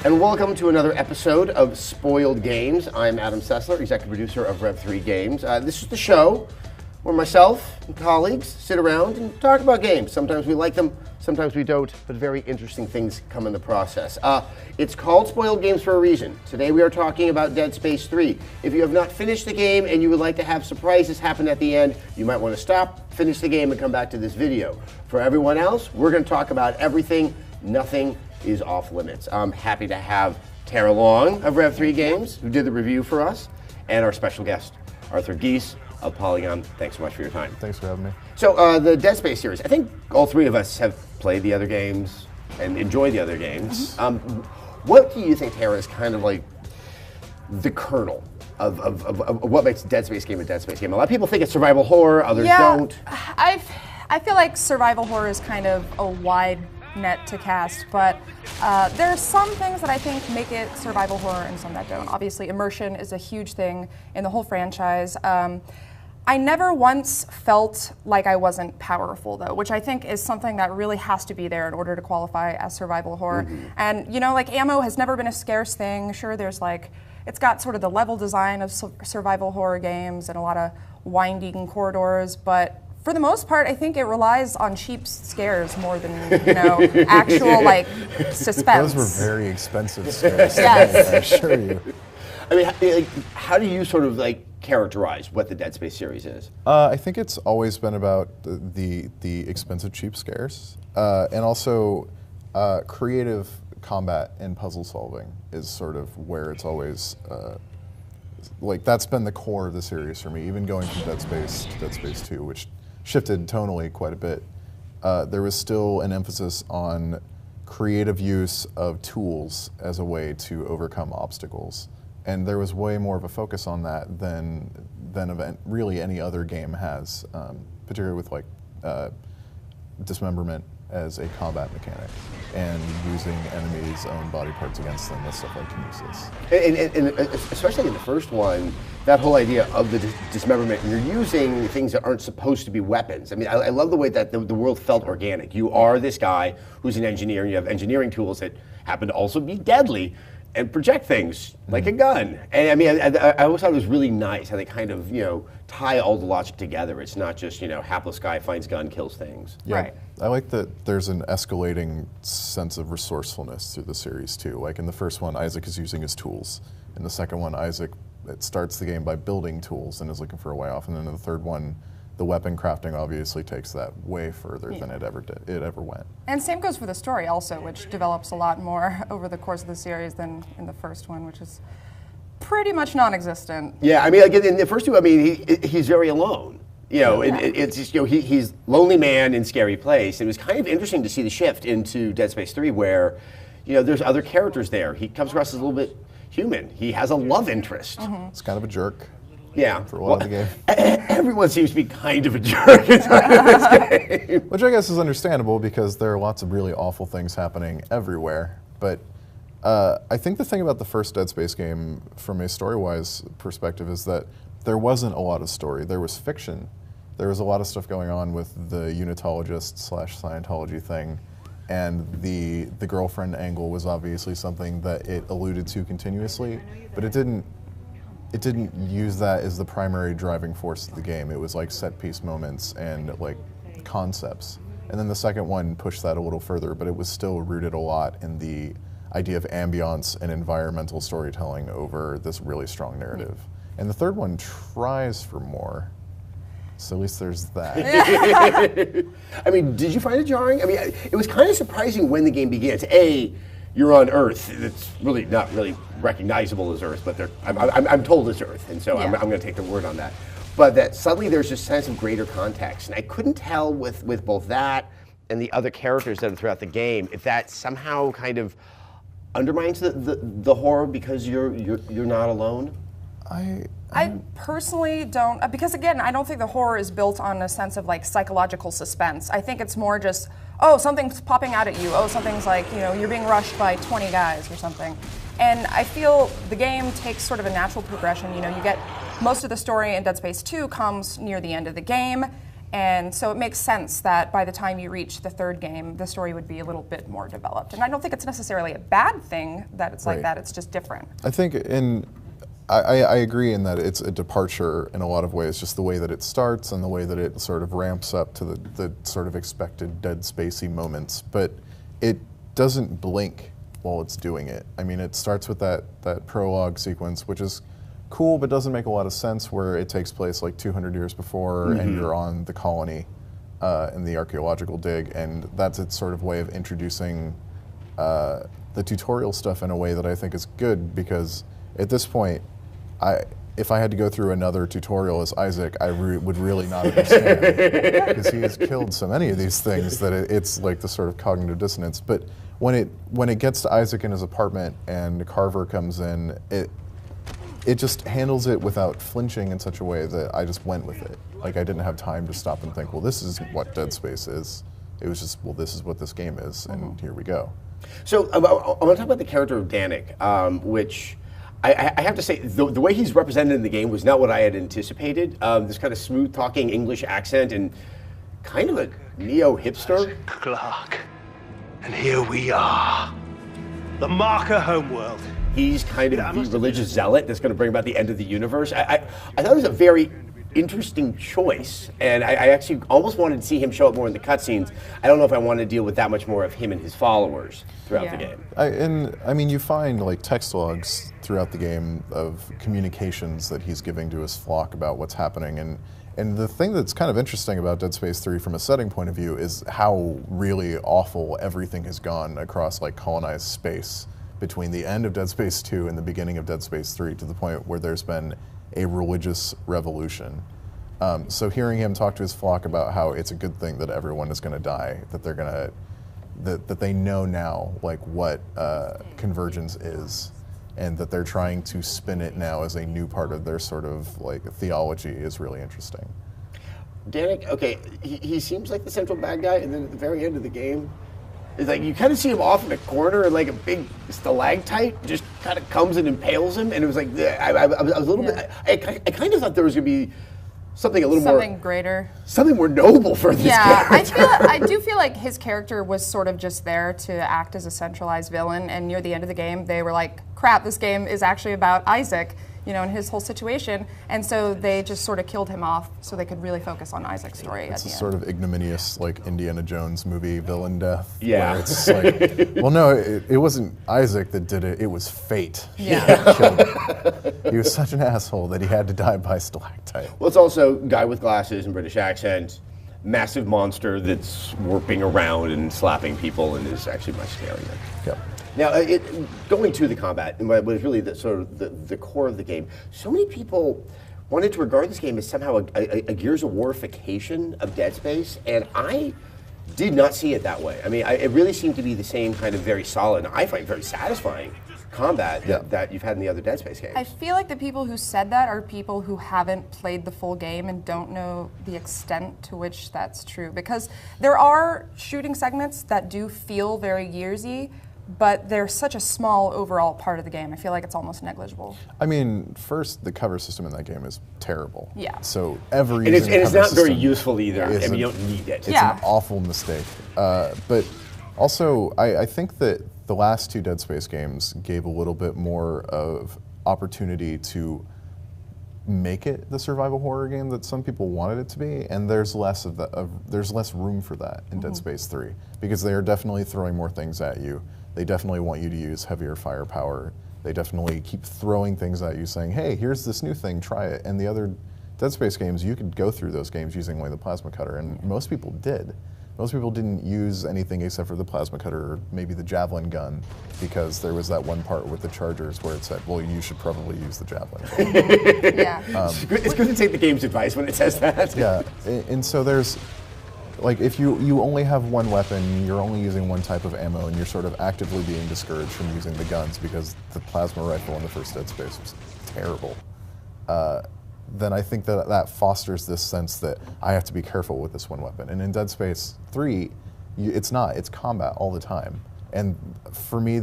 And welcome to another episode of Spoiled Games. I'm Adam Sessler, executive producer of Rev3 Games. This is the show where myself and colleagues sit around and talk about games. Sometimes we like them, sometimes we don't, but very interesting things come in the process. It's called Spoiled Games for a reason. Today we are talking about Dead Space 3. If you have not finished the game and you would like to have surprises happen at the end, you might want to stop, finish the game, and come back to this video. For everyone else, we're going to talk about everything. Nothing is off limits. I'm happy to have Tara Long of Rev3 Games, who did the review for us, and our special guest, Arthur Gies of Polygons. Thanks so much for your time. Thanks for having me. So the Dead Space series, I think all three of us have played the other games and enjoyed the other games. What do you think, Tara, is kind of like the kernel of what makes Dead Space game a Dead Space game? A lot of people think it's survival horror, others don't. I feel like survival horror is kind of a wide net to cast, but there are some things that I think make it survival horror and some that don't. Obviously, immersion is a huge thing in the whole franchise. I never once felt like I wasn't powerful, though, which I think is something that really has to be there in order to qualify as survival horror. And, you know, like, ammo has never been a scarce thing. Sure, there's like, it's got sort of the level design of survival horror games and a lot of winding corridors, but for the most part, I think it relies on cheap scares more than, you know, actual, like, suspense. Those were very expensive scares. Yes. I assure you. I mean, how do you sort of like characterize what the Dead Space series is? I think it's always been about the expensive cheap scares, and also creative combat and puzzle solving is sort of where it's always like that's been the core of the series for me. Even going from Dead Space to Dead Space 2, which shifted tonally quite a bit, there was still an emphasis on creative use of tools as a way to overcome obstacles. And there was way more of a focus on that than really any other game has, particularly with like dismemberment as a combat mechanic and using enemies' own body parts against them with stuff like kinesis. And especially in the first one, that whole idea of the dismemberment, you're using things that aren't supposed to be weapons. I mean, I love the way that the world felt organic. You are this guy who's an engineer, and you have engineering tools that happen to also be deadly and project things like a gun. And I mean, I always thought it was really nice how they kind of, you know, tie all the logic together. It's not just, you know, hapless guy finds gun, kills things. Yeah, right. I like that there's an escalating sense of resourcefulness through the series too. Like in the first one, Isaac is using his tools. In the second one, Isaac starts the game by building tools and is looking for a way off. And then in the third one, the weapon crafting obviously takes that way further than it ever went. And same goes for the story also, which develops a lot more over the course of the series than in the first one, which is pretty much non-existent. Yeah, I mean, like in the first two, I mean, he's very alone. You know, it's just, you know, he's lonely man in scary place. It was kind of interesting to see the shift into Dead Space 3 where, you know, there's other characters there. He comes across as a little bit human. He has a love interest. It's kind of a jerk. Yeah. For a lot of the game. Everyone seems to be kind of a jerk in this game. Which I guess is understandable because there are lots of really awful things happening everywhere. But I think the thing about the first Dead Space game, from a story-wise perspective, is that there wasn't a lot of story. There was fiction. There was a lot of stuff going on with the Unitologist/Scientology thing. And the girlfriend angle was obviously something that it alluded to continuously, but it didn't use that as the primary driving force of the game. It was like set piece moments and like concepts. And then the second one pushed that a little further, but it was still rooted a lot in the idea of ambiance and environmental storytelling over this really strong narrative. And the third one tries for more. So at least there's that. I mean, did you find it jarring? I mean, it was kind of surprising when the game begins. You're on Earth. It's really not really recognizable as Earth, but I'm told it's Earth, and so I'm going to take their word on that. But that suddenly there's this sense of greater context, and I couldn't tell with both that and the other characters that are throughout the game if that somehow kind of undermines the horror because you're not alone. I personally don't, because again, I don't think the horror is built on a sense of like psychological suspense. I think it's more just, oh, something's popping out at you. Oh, something's like, you know, you're being rushed by 20 guys or something. And I feel the game takes sort of a natural progression. You know, you get most of the story in Dead Space 2 comes near the end of the game. And so it makes sense that by the time you reach the third game, the story would be a little bit more developed. And I don't think it's necessarily a bad thing that it's like that, it's just different. I think I agree in that it's a departure in a lot of ways, just the way that it starts and the way that it sort of ramps up to the sort of expected Dead Spacey moments, but it doesn't blink while it's doing it. I mean, it starts with that prologue sequence, which is cool, but doesn't make a lot of sense, where it takes place like 200 years before, and you're on the colony in the archaeological dig, and that's its sort of way of introducing the tutorial stuff in a way that I think is good, because at this point, if I had to go through another tutorial as Isaac, I would really not understand, because he has killed so many of these things that it's like the sort of cognitive dissonance. But when it gets to Isaac in his apartment and Carver comes in, it just handles it without flinching in such a way that I just went with it. Like, I didn't have time to stop and think, well, this is what Dead Space is. It was just, well, this is what this game is, and here we go. So I want to talk about the character of Danik, which I have to say, the way he's represented in the game was not what I had anticipated. This kind of smooth-talking English accent and kind of a neo-hipster. Clark, and here we are, the Marker homeworld. He's kind of the religious zealot that's going to bring about the end of the universe. I thought it was a very interesting choice, and I actually almost wanted to see him show up more in the cutscenes. I don't know if I want to deal with that much more of him and his followers throughout the game. I mean, you find like text logs throughout the game of communications that he's giving to his flock about what's happening, and the thing that's kind of interesting about Dead Space 3 from a setting point of view is how really awful everything has gone across like colonized space between the end of Dead Space 2 and the beginning of Dead Space 3, to the point where there's been a religious revolution. So hearing him talk to his flock about how it's a good thing that everyone is going to die, that they're going to, that they know now like what convergence is, and that they're trying to spin it now as a new part of their sort of like theology, is really interesting. Danik, okay, he seems like the central bad guy, and then at the very end of the game, it's like you kind of see him off in a corner, and like a big stalactite just kind of comes and impales him, and it was like I was a little bit. I kind of thought there was going to be something a little something greater, something more noble for this character. I do feel like his character was sort of just there to act as a centralized villain, and near the end of the game, they were like, "Crap, this game is actually about Isaac." You know, in his whole situation, and so they just sort of killed him off so they could really focus on Isaac's story. It's a sort of ignominious, like Indiana Jones movie villain death. Yeah, where it's like, well, no, it wasn't Isaac that did it; it was fate. Yeah, that killed him. He was such an asshole that he had to die by stalactite. Well, it's also guy with glasses and British accent, massive monster that's warping around and slapping people, and is actually much scarier. Yep. Now, going to the combat, and what was really the sort of the core of the game, so many people wanted to regard this game as somehow a Gears of War-ification of Dead Space, and I did not see it that way. I mean, it really seemed to be the same kind of very solid, and I find very satisfying combat that you've had in the other Dead Space games. I feel like the people who said that are people who haven't played the full game and don't know the extent to which that's true, because there are shooting segments that do feel very Gearsy, but they're such a small overall part of the game. I feel like it's almost negligible. I mean, first, the cover system in that game is terrible. Yeah. So every and it's not very useful either. I mean, you don't need it. It's an awful mistake. But also, I think that the last two Dead Space games gave a little bit more of opportunity to make it the survival horror game that some people wanted it to be, and there's less of that. There's less room for that in Dead Space 3, because they are definitely throwing more things at you. They definitely want you to use heavier firepower. They definitely keep throwing things at you, saying, "Hey, here's this new thing, try it." And the other Dead Space games, you could go through those games using only the plasma cutter, and most people did. Most people didn't use anything except for the plasma cutter, or maybe the javelin gun, because there was that one part with the chargers where it said, well, you should probably use the javelin gun. Yeah. It's good to take the game's advice when it says that. Yeah, and so there's, like, if you only have one weapon, you're only using one type of ammo, and you're sort of actively being discouraged from using the guns because the plasma rifle in the first Dead Space was terrible, then I think that fosters this sense that I have to be careful with this one weapon. And in Dead Space 3, it's not. It's combat all the time. And for me,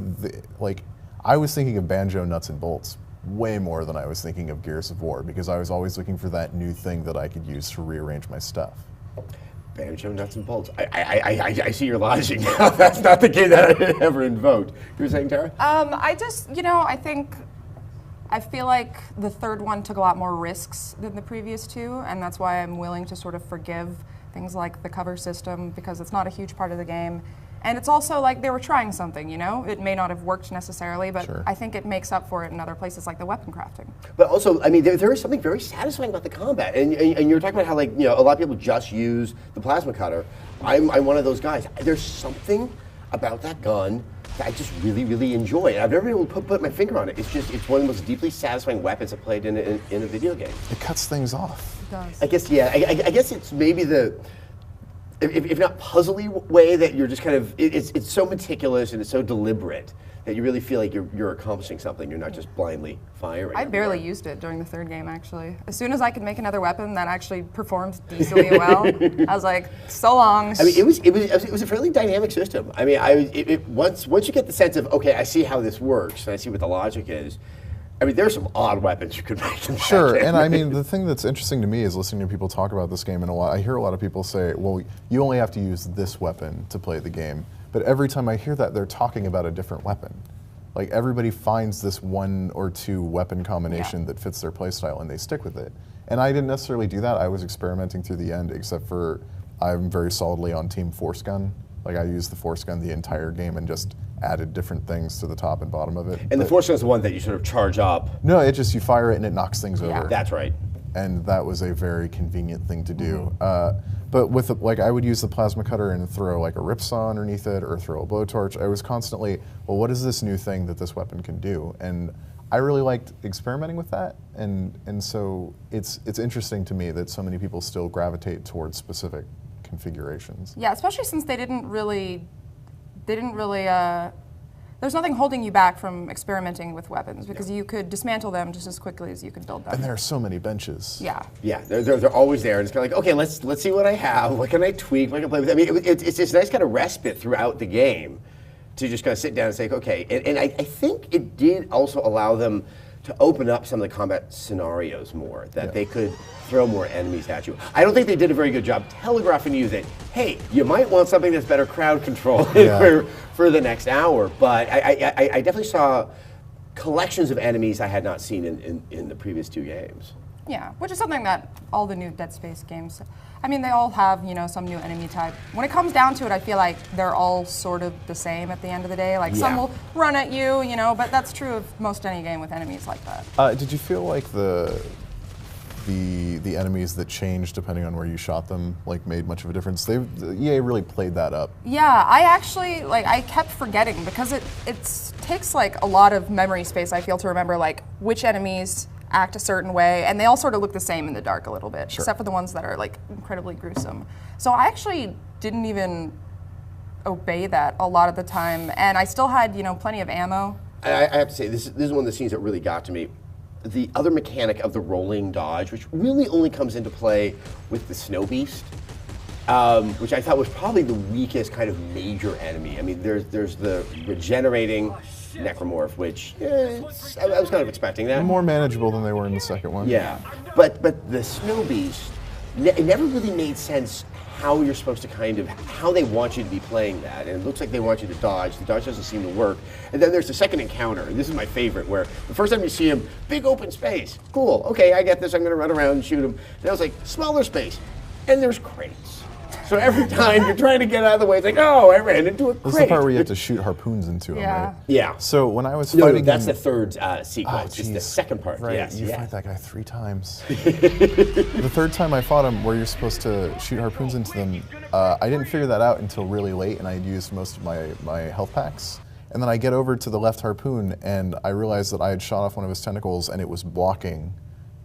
I was thinking of Banjo Nuts and Bolts way more than I was thinking of Gears of War, because I was always looking for that new thing that I could use to rearrange my stuff. Banjo Nuts and Bolts. I see your logic now. That's not the game that I ever invoked. You were saying, Tara? I just, I feel like the third one took a lot more risks than the previous two, and that's why I'm willing to sort of forgive things like the cover system, because it's not a huge part of the game. And it's also like they were trying something, It may not have worked necessarily, but Sure. I think it makes up for it in other places like the weapon crafting. But also, I mean, there is something very satisfying about the combat. And you're talking about how, like, a lot of people just use the plasma cutter. I'm one of those guys. There's something about that gun that I just really, really enjoy. And I've never been able to put my finger on it. It's one of the most deeply satisfying weapons I've played in a video game. It cuts things off. It does. I guess, yeah. I guess it's maybe the, if not puzzly way that you're just kind of, it's so meticulous and it's so deliberate that you really feel like you're accomplishing something. You're not just blindly firing. I barely used it during the third game, actually. As soon as I could make another weapon that actually performed decently well, I was like, so long. I mean, it was a fairly dynamic system. I mean, once you get the sense of, okay, I see how this works and I see what the logic is. I mean, there's some odd weapons you could make. Sure, and I mean, the thing that's interesting to me is listening to people talk about this game, and I hear a lot of people say, well, you only have to use this weapon to play the game. But every time I hear that, they're talking about a different weapon. Like, everybody finds this one or two weapon combination that fits their playstyle, and they stick with it. And I didn't necessarily do that. I was experimenting through the end, except for I'm very solidly on Team Force Gun. Like, I used the Force Gun the entire game and just added different things to the top and bottom of it. And the Force Gun is the one that you sort of charge up. No, it just, you fire it and it knocks things over. That's right. And that was a very convenient thing to do. But with, like, I would use the plasma cutter and throw like a ripsaw underneath it or throw a blowtorch. I was constantly, well, what is this new thing that this weapon can do? And I really liked experimenting with that. And so it's interesting to me that so many people still gravitate towards specific configurations. Yeah, especially since they didn't really, there's nothing holding you back from experimenting with weapons, because you could dismantle them just as quickly as you could build them. And there are so many benches. Yeah. Yeah, they're always there, and it's kind of like, okay, let's see what I have. What can I tweak? What can I play with? I mean, it's this nice kind of respite throughout the game to just kind of sit down and say, okay. And I think it did also allow them to open up some of the combat scenarios more, that they could throw more enemies at you. I don't think they did a very good job telegraphing to you that, hey, you might want something that's better crowd control for the next hour, but I definitely saw collections of enemies I had not seen in the previous two games. Yeah, which is something that all the new Dead Space games, I mean, they all have, some new enemy type. When it comes down to it, I feel like they're all sort of the same at the end of the day. Like, some will run at you, but that's true of most any game with enemies like that. Did you feel like the enemies that changed depending on where you shot them, like, made much of a difference? EA really played that up. Yeah, I actually, I kept forgetting, because it takes, like, a lot of memory space, I feel, to remember, like, which enemies act a certain way, and they all sort of look the same in the dark a little bit, except for the ones that are, like, incredibly gruesome. So I actually didn't even obey that a lot of the time, and I still had, plenty of ammo. I have to say, this is one of the scenes that really got to me. The other mechanic of the rolling dodge, which really only comes into play with the Snow Beast, which I thought was probably the weakest kind of major enemy. I mean, there's the regenerating Necromorph, which I was kind of expecting that. More manageable than they were in the second one. Yeah, but the Snow Beast, it never really made sense how you're supposed to how they want you to be playing that. And it looks like they want you to dodge. The dodge doesn't seem to work. And then there's the second encounter, and this is my favorite, where the first time you see him, big open space. Cool, okay, I get this, I'm gonna run around and shoot him. And I was like, smaller space, and there's crates. So every time you're trying to get out of the way, it's like, oh, I ran into a crate. This is the part where you have to shoot harpoons into him, right? Yeah. So when I was fighting that's the third sequence. Oh, it's the second part. Right. Yes, You fight that guy 3 times. The third time I fought him, where you're supposed to shoot harpoons into them, I didn't figure that out until really late, and I had used most of my health packs. And then I get over to the left harpoon, and I realized that I had shot off one of his tentacles, and it was blocking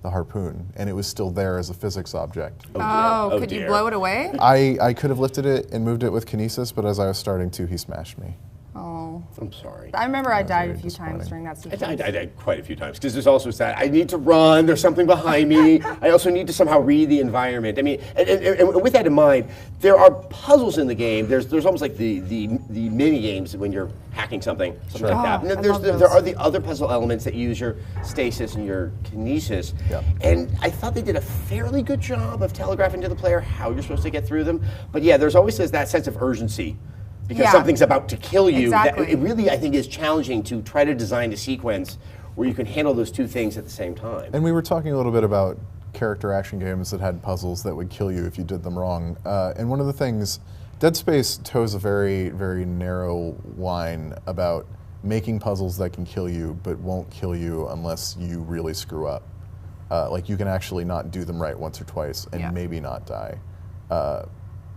the harpoon, and it was still there as a physics object. Oh, could you blow it away? I could have lifted it and moved it with kinesis, but as I was starting to, he smashed me. Oh. I'm sorry. I remember I died a very few times disappointing. during that sequence. I died quite a few times because there's also that I need to run. There's something behind me. I also need to somehow read the environment. I mean, and with that in mind, there are puzzles in the game. There's almost like the mini games when you're hacking something like that. Oh, And then I love there those. are the other puzzle elements that use your stasis and your kinesis. Yeah. And I thought they did a fairly good job of telegraphing to the player how you're supposed to get through them. But yeah, there's always that sense of urgency. Because Yeah. something's about to kill you. Exactly. That it really, I think, is challenging to try to design a sequence where you can handle those two things at the same time. And we were talking a little bit about character action games that had puzzles that would kill you if you did them wrong. And one of the things, Dead Space toes a very, very narrow line about making puzzles that can kill you but won't kill you unless you really screw up. Like you can actually not do them right once or twice and Yeah. maybe not die.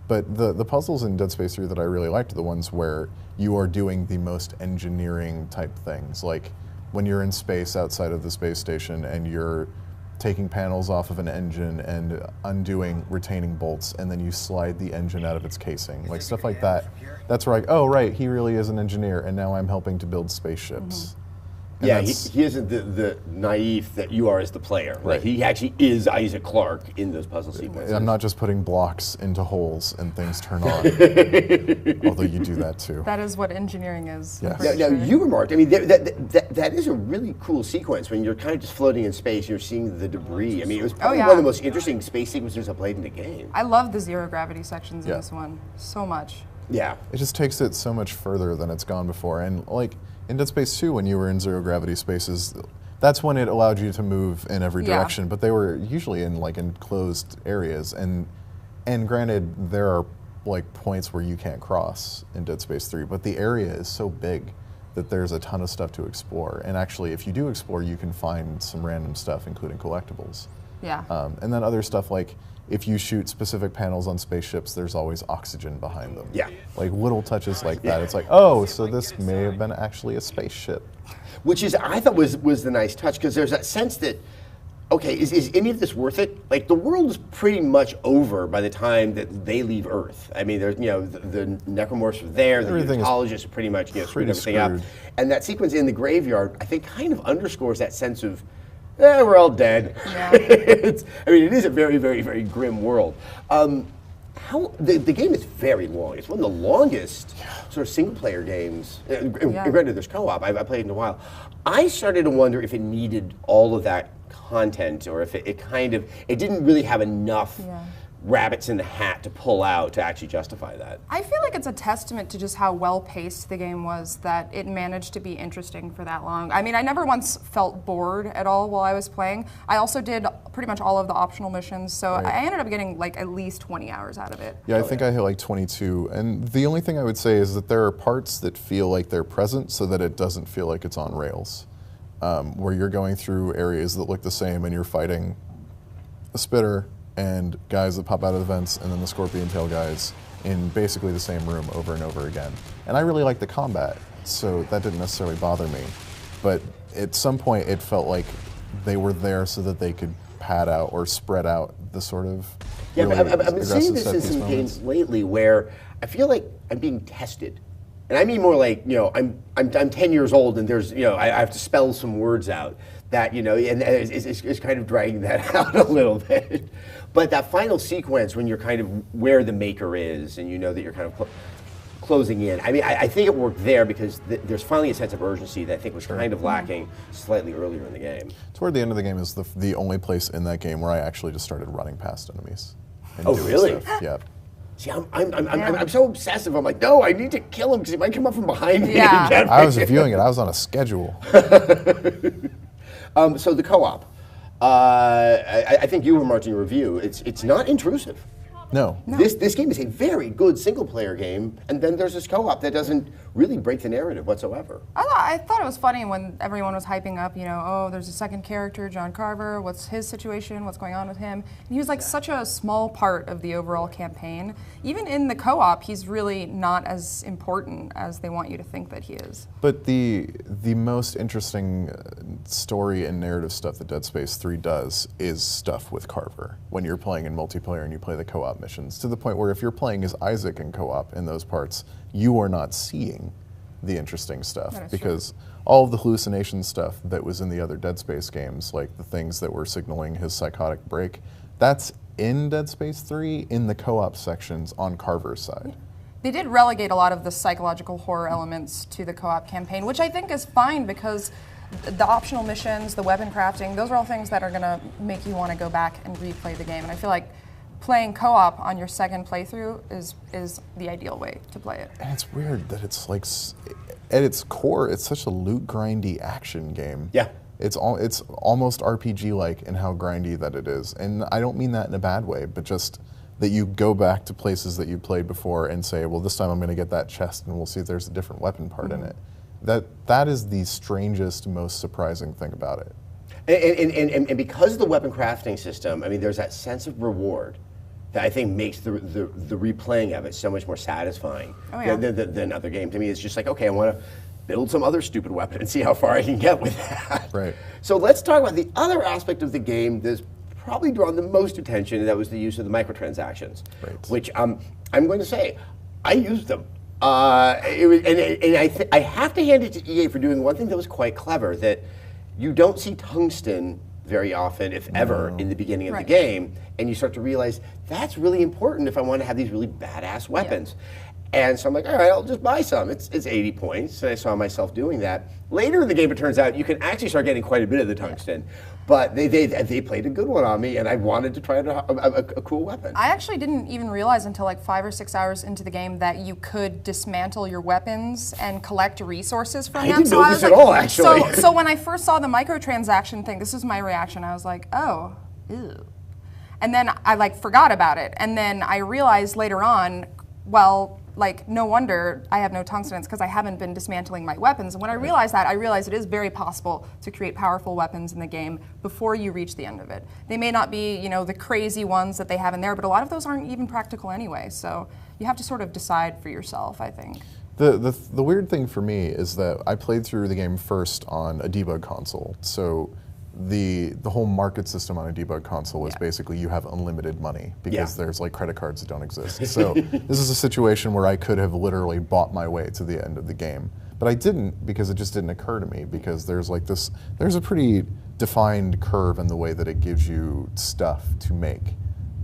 But the puzzles in Dead Space 3 that I really liked are the ones where you are doing the most engineering type things. Like when you're in space outside of the space station and you're taking panels off of an engine and undoing retaining bolts, and then you slide the engine out of its casing. Like stuff like that. That's where oh right, he really is an engineer and now I'm helping to build spaceships. And Yeah, that's- he isn't the naive that you are as the player. Like, Right. he actually is Isaac Clarke in those puzzle sequences. I'm not just putting blocks into holes and things turn on. Although you do that too. That is what engineering is. I'm Yes. pretty Now, sure. you remarked, I mean, that is a really cool sequence when you're kind of just floating in space, you're seeing the debris. I mean, it was probably yeah. one of the most interesting space sequences I've played in the game. I love the zero gravity sections in Yeah. this one so much. Yeah. It just takes it so much further than it's gone before. And like in Dead Space 2, when you were in zero gravity spaces, that's when it allowed you to move in every Yeah. direction. But they were usually in like enclosed areas. And granted, there are like points where you can't cross in Dead Space 3, but the area is so big that there's a ton of stuff to explore. And actually, if you do explore, you can find some random stuff, including collectibles. Yeah. And then other stuff like if you shoot specific panels on spaceships, there's always oxygen behind them. Yeah. Like little touches like that. It's like, oh, so this may have been actually a spaceship. Which is, I thought was the nice touch, because there's that sense that, okay, is any of this worth it? Like, the world is pretty much over by the time that they leave Earth. I mean, there's, the necromorphs are there, the Everything is unitologists are pretty much, screwed pretty everything up. screwed. And that sequence in the graveyard, I think, kind of underscores that sense of, we're all dead. Yeah. I mean, it is a very, very, very grim world. The game is very long. It's one of the longest sort of single-player games. And granted, there's co-op. I played it in a while. I started to wonder if it needed all of that content, or if it didn't really have enough rabbits in the hat to pull out to actually justify that. I feel like it's a testament to just how well paced the game was that it managed to be interesting for that long. I mean, I never once felt bored at all while I was playing. I also did pretty much all of the optional missions, so Right. I ended up getting like at least 20 hours out of it. Yeah, I think I hit like 22. And the only thing I would say is that there are parts that feel like they're present so that it doesn't feel like it's on rails. Where you're going through areas that look the same and you're fighting a spitter and guys that pop out of the vents and then the scorpion tail guys in basically the same room over and over again. And I really like the combat, so that didn't necessarily bother me. But at some point it felt like they were there so that they could pad out or spread out the sort of Yeah, really I've been aggressive seeing this in set-piece some moments. games lately where I feel like I'm being tested. And I mean more like, I'm 10 years old and there's, I have to spell some words out that, and it's kind of dragging that out a little bit. But that final sequence when you're kind of where the maker is and you know that you're kind of closing in, I mean, I think it worked there because there's finally a sense of urgency that I think was kind of lacking slightly earlier in the game. Toward the end of the game is the only place in that game where I actually just started running past enemies. And Oh, doing really? stuff. Yeah. See, I'm so obsessive. I'm like, no, I need to kill him because he might come up from behind me Yeah. and get me. I was viewing it. I was on a schedule. So the co-op, I think you remarked in your review, it's not intrusive. No. This game is a very good single-player game, and then there's this co-op that doesn't really break the narrative whatsoever. I thought it was funny when everyone was hyping up, oh, there's a second character, John Carver, what's his situation, what's going on with him? And he was like such a small part of the overall campaign. Even in the co-op, he's really not as important as they want you to think that he is. But the most interesting story and narrative stuff that Dead Space 3 does is stuff with Carver. When you're playing in multiplayer and you play the co-op missions, to the point where if you're playing as Isaac in co-op in those parts, you are not seeing the interesting stuff, That is because all of the hallucination stuff that was in the other Dead Space games, like the things that were signaling his psychotic break, that's in Dead Space 3 in the co-op sections on Carver's side. They did relegate a lot of the psychological horror elements to the co-op campaign, which I think is fine because the optional missions, the weapon crafting, those are all things that are going to make you want to go back and replay the game. And I feel like playing co-op on your second playthrough is the ideal way to play it. And it's weird that it's like, at its core, it's such a loot grindy action game. Yeah. It's almost RPG-like in how grindy that it is. And I don't mean that in a bad way, but just that you go back to places that you played before and say, well, this time I'm going to get that chest and we'll see if there's a different weapon part in it. That is the strangest, most surprising thing about it. And because of the weapon crafting system, I mean, there's that sense of reward that I think makes the replaying of it so much more satisfying than other games. I mean, it's just like, okay, I want to build some other stupid weapon and see how far I can get with that. Right. So let's talk about the other aspect of the game that's probably drawn the most attention, and that was the use of the microtransactions, which I'm going to say, I used them. I have to hand it to EA for doing one thing that was quite clever, that you don't see tungsten very often, if ever, in the beginning of the game, and you start to realize that's really important if I want to have these really badass weapons. And so I'm like, all right, I'll just buy some. It's 80 points, and I saw myself doing that. Later in the game, it turns out you can actually start getting quite a bit of the tungsten, but they played a good one on me, and I wanted to try a cool weapon. I actually didn't even realize until like 5 or 6 hours into the game that you could dismantle your weapons and collect resources from them. I didn't know this at all, actually. So when I first saw the microtransaction thing, this was my reaction. I was like, oh, ew. And then I like forgot about it, and then I realized later on, well, like, no wonder I have no tungsten, because I haven't been dismantling my weapons. And when I realized that, I realized it is very possible to create powerful weapons in the game before you reach the end of it. They may not be, you know, the crazy ones that they have in there, but a lot of those aren't even practical anyway. So you have to sort of decide for yourself, I think. The weird thing for me is that I played through the game first on a debug console. So the whole market system on a debug console is basically you have unlimited money because there's like credit cards that don't exist. So this is a situation where I could have literally bought my way to the end of the game. But I didn't, because it just didn't occur to me, because there's like there's a pretty defined curve in the way that it gives you stuff to make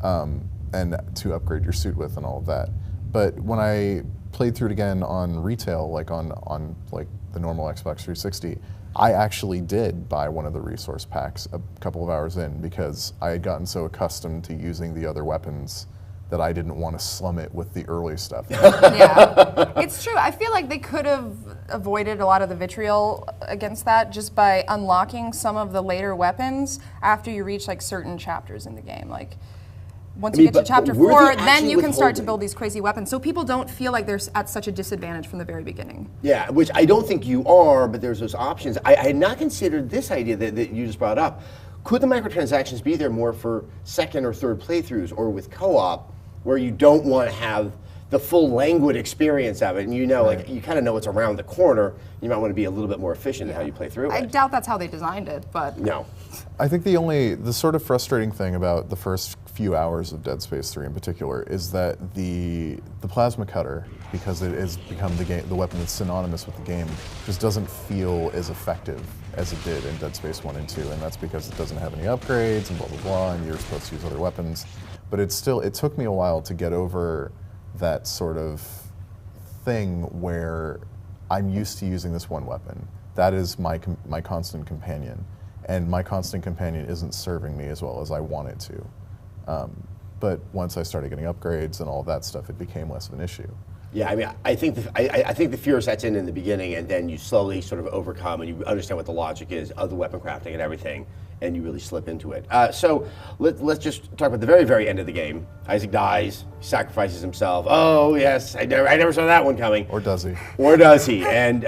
and to upgrade your suit with and all of that. But when I played through it again on retail, like on like the normal Xbox 360, I actually did buy one of the resource packs a couple of hours in, because I had gotten so accustomed to using the other weapons that I didn't want to slum it with the early stuff. Yeah, it's true. I feel like they could have avoided a lot of the vitriol against that just by unlocking some of the later weapons after you reach like certain chapters in the game. Like, once you get to chapter 4, then you can start to build these crazy weapons. So people don't feel like they're at such a disadvantage from the very beginning. Yeah, which I don't think you are, but there's those options. I had not considered this idea that you just brought up. Could the microtransactions be there more for second or third playthroughs, or with co-op, where you don't want to have the full languid experience of it, and you know, like, you kind of know what's around the corner, you might want to be a little bit more efficient in how you play through it. I doubt that's how they designed it, but... No. I think the sort of frustrating thing about the first few hours of Dead Space 3 in particular is that the plasma cutter, because it has become the weapon that's synonymous with the game, just doesn't feel as effective as it did in Dead Space 1 and 2, and that's because it doesn't have any upgrades and blah blah blah, and you're supposed to use other weapons. But it took me a while to get over that sort of thing where I'm used to using this one weapon. That is my constant companion, and my constant companion isn't serving me as well as I want it to. But once I started getting upgrades and all of that stuff, it became less of an issue. Yeah, I mean, I think the fear sets in the beginning, and then you slowly sort of overcome, and you understand what the logic is of the weapon crafting and everything, and you really slip into it. So let's just talk about the very, very end of the game. Isaac dies, he sacrifices himself. Oh yes, I never saw that one coming. Or does he? Or does he? And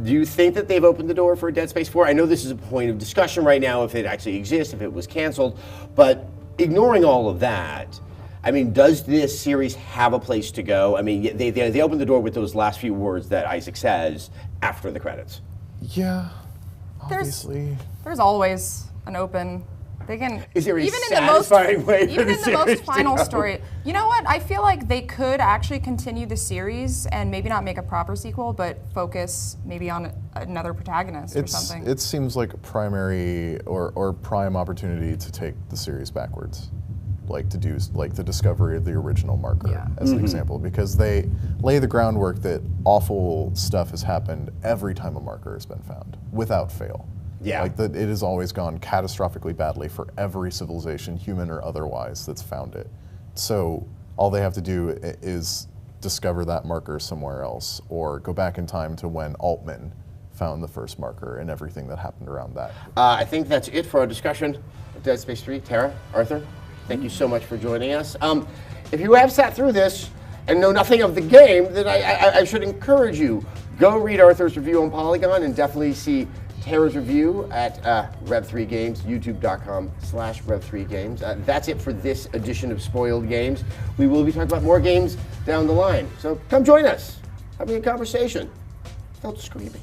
do you think that they've opened the door for Dead Space 4? I know this is a point of discussion right now, if it actually exists, if it was canceled, but ignoring all of that, I mean, does this series have a place to go? I mean, they opened the door with those last few words that Isaac says after the credits. Yeah, obviously. There's always an open They can. Is there a even satisfying way for even the in the series most to final go? story? You know what? I feel like they could actually continue the series and maybe not make a proper sequel, but focus maybe on another protagonist or something. It seems like a primary or prime opportunity to take the series backwards, like to do like the discovery of the original marker as an example, because they lay the groundwork that awful stuff has happened every time a marker has been found, without fail. Yeah. Like that, it has always gone catastrophically badly for every civilization, human or otherwise, that's found it. So all they have to do is discover that marker somewhere else, or go back in time to when Altman found the first marker and everything that happened around that. I think that's it for our discussion of Dead Space 3. Tara, Arthur, thank you so much for joining us. If you have sat through this and know nothing of the game, then I should encourage you, go read Arthur's review on Polygon and definitely see Tara's review at Rev3 Games, youtube.com/Rev3 Games. That's it for this edition of Spoiled Games. We will be talking about more games down the line. So come join us. Having a conversation. Without screaming.